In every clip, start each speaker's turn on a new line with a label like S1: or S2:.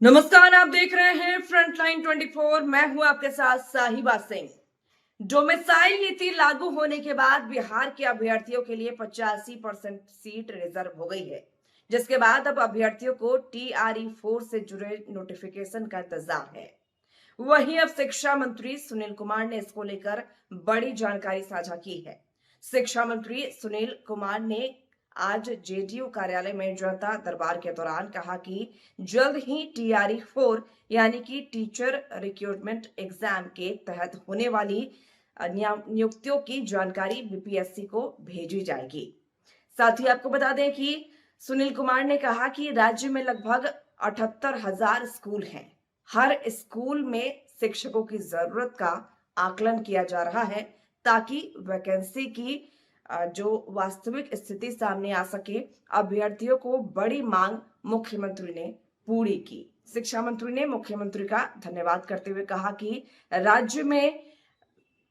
S1: नमस्कार, आप देख रहे हैं फ्रंटलाइन 24। मैं हूं आपके साथ साहिबा सिंह। डोमिसाइल नीति लागू होने के बाद बिहार के अभ्यर्थियों के लिए 85% सीट रिजर्व हो गई है, जिसके बाद अब अभ्यर्थियों को TRE-4 से जुड़े नोटिफिकेशन का इंतजार है। वहीं अब शिक्षा मंत्री सुनील कुमार ने इसको लेकर बड़ी जानकारी साझा की है। शिक्षा मंत्री सुनील कुमार ने आज JDU कार्यालय में जनता दरबार के दौरान कहा कि जल्द ही TRE-4 यानी कि टीचर रिक्रूटमेंट एग्जाम के तहत होने वाली नियुक्तियों की जानकारी BPSC को भेजी जाएगी। साथ ही आपको बता दें कि सुनील कुमार ने कहा कि राज्य में लगभग 78,000 स्कूल हैं। हर स्कूल में शिक्षकों की जरूरत का आकलन किया जा रहा है ताकि वैकेंसी की जो वास्तविक स्थिति सामने आ सके। अभ्यर्थियों को बड़ी मांग मुख्यमंत्री ने पूरी की। शिक्षा मंत्री ने मुख्यमंत्री का धन्यवाद करते हुए कहा कि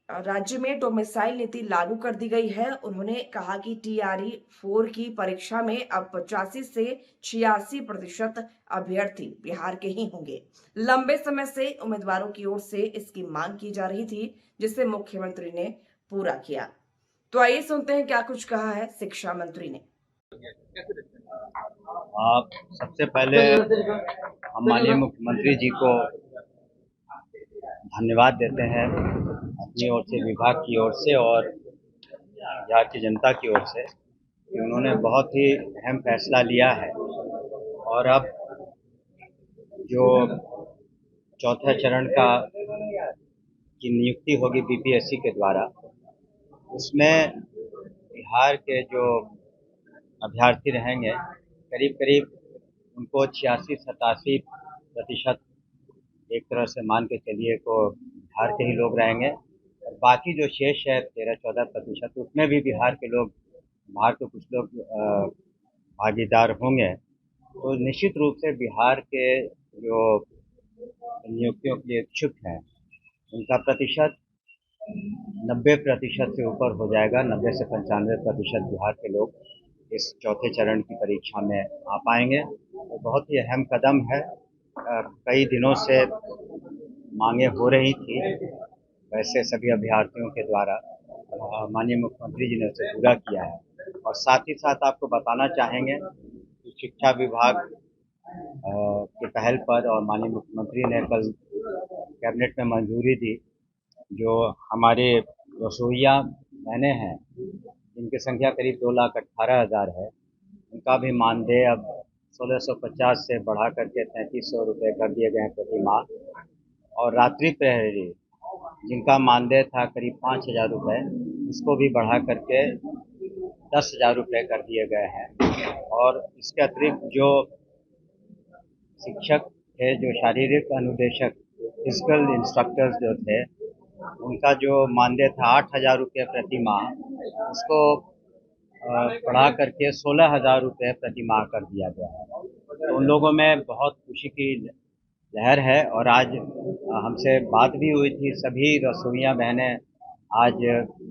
S1: राज्य में डोमिसाइल नीति लागू कर दी गई है। उन्होंने कहा कि TRE-4 की परीक्षा में अब 85 से 86% अभ्यर्थी बिहार के ही होंगे। लंबे समय से उम्मीदवारों की ओर से इसकी मांग की जा रही थी, जिसे मुख्यमंत्री ने पूरा किया। तो आइए सुनते हैं क्या कुछ कहा है शिक्षा मंत्री ने।
S2: आप सबसे पहले हम माननीय मुख्यमंत्री जी को धन्यवाद देते हैं अपनी ओर से, विभाग की ओर से और बिहार की जनता की ओर से कि उन्होंने बहुत ही अहम फैसला लिया है। और अब जो चौथे चरण का की नियुक्ति होगी BPSC के द्वारा, उसमें बिहार के जो अभ्यर्थी रहेंगे करीब करीब उनको 86-87% एक तरह से मान के चलिए को बिहार के ही लोग रहेंगे। और बाकी जो शेष है 13-14%, उसमें भी बिहार के लोग, बाहर के कुछ लोग भागीदार होंगे। तो निश्चित रूप से बिहार के जो नियुक्तियों के लिए इच्छुक हैं उनका प्रतिशत 90% से ऊपर हो जाएगा। 90 से 95% बिहार के लोग इस चौथे चरण की परीक्षा में आ पाएंगे। तो बहुत ही अहम कदम है। कई दिनों से मांगे हो रही थी वैसे सभी अभ्यर्थियों के द्वारा, माननीय मुख्यमंत्री जी ने उसे पूरा किया है। और साथ ही साथ आपको बताना चाहेंगे कि शिक्षा विभाग के पहल पर और माननीय मुख्यमंत्री ने कल कैबिनेट में मंजूरी दी, जो हमारे रसोइया बहनें हैं जिनकी संख्या करीब 2,18,000 है, उनका भी मानदेय अब 1,650 से बढ़ा करके 3,300 रुपये कर दिए गए हैं प्रति माह। और रात्रि प्रहरी जिनका मानदेय था करीब 5,000 रुपये, इसको भी बढ़ा करके 10,000 रुपये कर दिए गए हैं। और इसके अतिरिक्त जो शिक्षक थे, जो शारीरिक अनुदेशक, फिजिकल इंस्ट्रक्टर्स जो थे, उनका जो मानदेय था 8,000 रुपये प्रति माह, उसको बढ़ा करके 16,000 रुपये प्रति माह कर दिया गया है। तो उन लोगों में बहुत खुशी की लहर है। और आज हमसे बात भी हुई थी, सभी रसोइया बहनें आज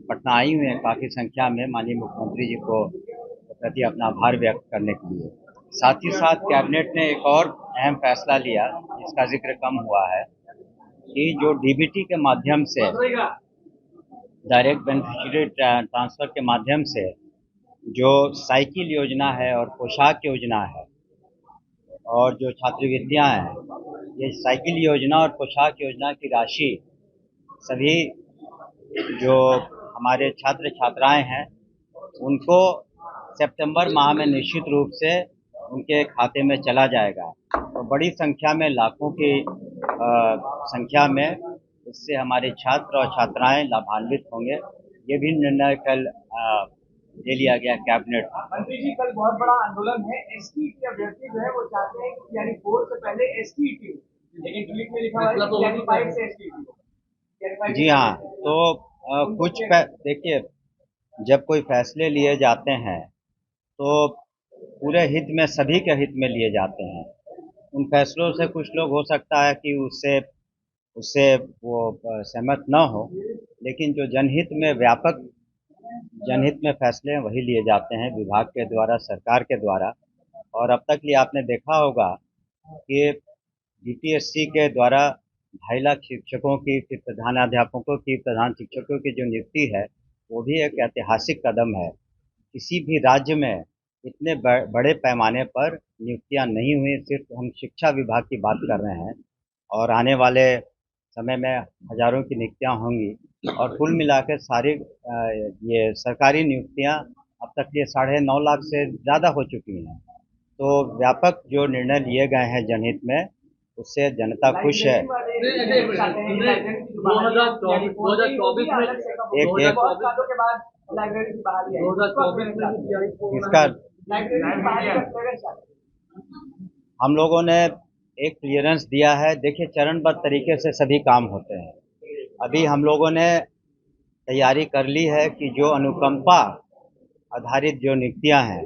S2: पटना आई हुई हैं काफ़ी संख्या में माननीय मुख्यमंत्री जी को प्रति अपना आभार व्यक्त करने के लिए। साथ ही साथ कैबिनेट ने एक और अहम फैसला लिया जिसका जिक्र कम हुआ है कि जो DBT के माध्यम से, डायरेक्ट बेनिफिशियरी ट्रांसफर के माध्यम से जो साइकिल योजना है और पोशाक योजना है और जो छात्रवृत्तियां हैं, ये साइकिल योजना और पोशाक योजना की राशि सभी जो हमारे छात्र छात्राएं हैं उनको सितंबर माह में निश्चित रूप से उनके खाते में चला जाएगा। तो बड़ी संख्या में, लाखों की संख्या में इससे हमारे छात्र और छात्राएं लाभान्वित होंगे। ये भी निर्णय कल ले लिया गया कैबिनेट।
S3: मंत्री जी, कल बहुत बड़ा आंदोलन है। STET अभ्यर्थी जो है वो चाहते हैं कि यानी 4 से पहले STET हो, लेकिन ट्वीट में लिखा हुआ है कि यानी 5 से STET हो।
S2: जी हाँ, तो देखिए, जब कोई फैसले लिए जाते हैं तो पूरे हित में, सभी के हित में लिए जाते हैं। उन फैसलों से कुछ लोग हो सकता है कि उससे उससे वो सहमत न हो, लेकिन जो जनहित में, व्यापक जनहित में फैसले वही लिए जाते हैं विभाग के द्वारा, सरकार के द्वारा। और अब तक लिए आपने देखा होगा कि बीपीएससी के द्वारा 2.5 लाख शिक्षकों की, फिर प्रधानाध्यापकों की, प्रधान शिक्षकों की जो नियुक्ति है वो भी एक ऐतिहासिक कदम है। किसी भी राज्य में इतने बड़े पैमाने पर नियुक्तियां नहीं हुई। सिर्फ हम शिक्षा विभाग की बात कर रहे हैं और आने वाले समय में हजारों की नियुक्तियां होंगी और कुल मिलाकर सारी ये सरकारी नियुक्तियां अब तक ये 9.5 लाख से ज़्यादा हो चुकी हैं। तो व्यापक जो निर्णय लिए गए हैं जनहित में, उससे जनता खुश है। एक इसका हम लोगों ने एक क्लियरेंस दिया है। देखिए, चरणबद्ध तरीके से सभी काम होते हैं। अभी हम लोगों ने तैयारी कर ली है कि जो अनुकंपा आधारित जो नियुक्तियां हैं,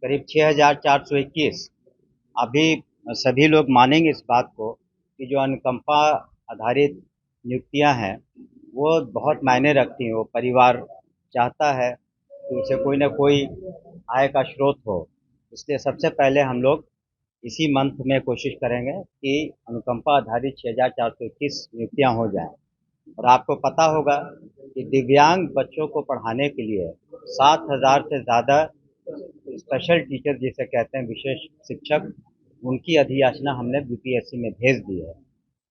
S2: करीब 6,421, अभी सभी लोग मानेंगे इस बात को कि जो अनुकंपा आधारित नियुक्तियां हैं वो बहुत मायने रखती हैं। वो परिवार चाहता है कि उसे कोई ना कोई आय का स्रोत हो, इसलिए सबसे पहले हम लोग इसी मंथ में कोशिश करेंगे कि अनुकंपा आधारित 6,421 नियुक्तियां हो जाएं। और आपको पता होगा कि दिव्यांग बच्चों को पढ़ाने के लिए 7,000 से ज़्यादा स्पेशल टीचर जिसे कहते हैं, विशेष शिक्षक, उनकी अधियाचना हमने बीपीएससी में भेज दी है।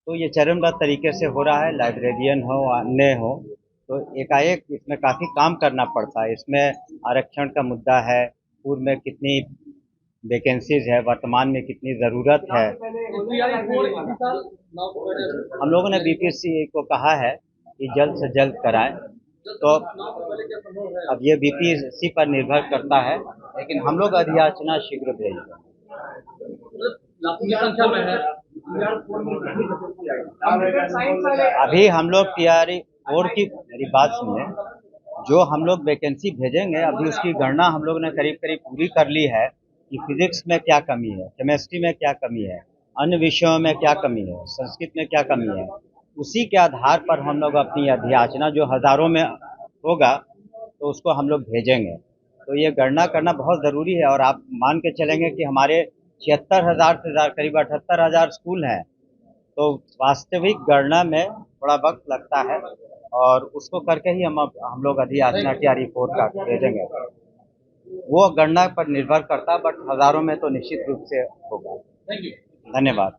S2: तो ये चरणबद्ध तरीके से हो रहा है। लाइब्रेरियन हो, अन्य हो, तो एकाएक इसमें काफ़ी काम करना पड़ता है। इसमें आरक्षण का मुद्दा है, पूर्व में कितनी वैकेंसीज है, वर्तमान में कितनी ज़रूरत है। हम लोगों ने बीपीएससी को कहा है कि जल्द से जल्द कराएं। तो अब ये बीपीएससी पर निर्भर करता है, लेकिन हम लोग अधियाचना शीघ्र भेजेंगे। अभी हम लोग तैयारी बोर्ड की, मेरी बात सुनिए, जो हम लोग वैकेंसी भेजेंगे अभी उसकी गणना हम लोग ने करीब करीब पूरी कर ली है कि फिजिक्स में क्या कमी है, केमिस्ट्री में क्या कमी है, अन्य विषयों में क्या कमी है, संस्कृत में क्या कमी है। उसी के आधार पर हम लोग अपनी अधियाचना जो हज़ारों में होगा तो उसको हम लोग भेजेंगे। तो ये गणना करना बहुत ज़रूरी है। और आप मान के चलेंगे कि हमारे 76,000 से ज़्यादा, करीब 78,000 स्कूल हैं, तो वास्तविक गणना में थोड़ा वक्त लगता है और उसको करके ही हम लोग अधियाचना की रिपोर्ट का भेजेंगे। वो गणना पर निर्भर करता है, बट हज़ारों में तो निश्चित रूप से होगा। धन्यवाद।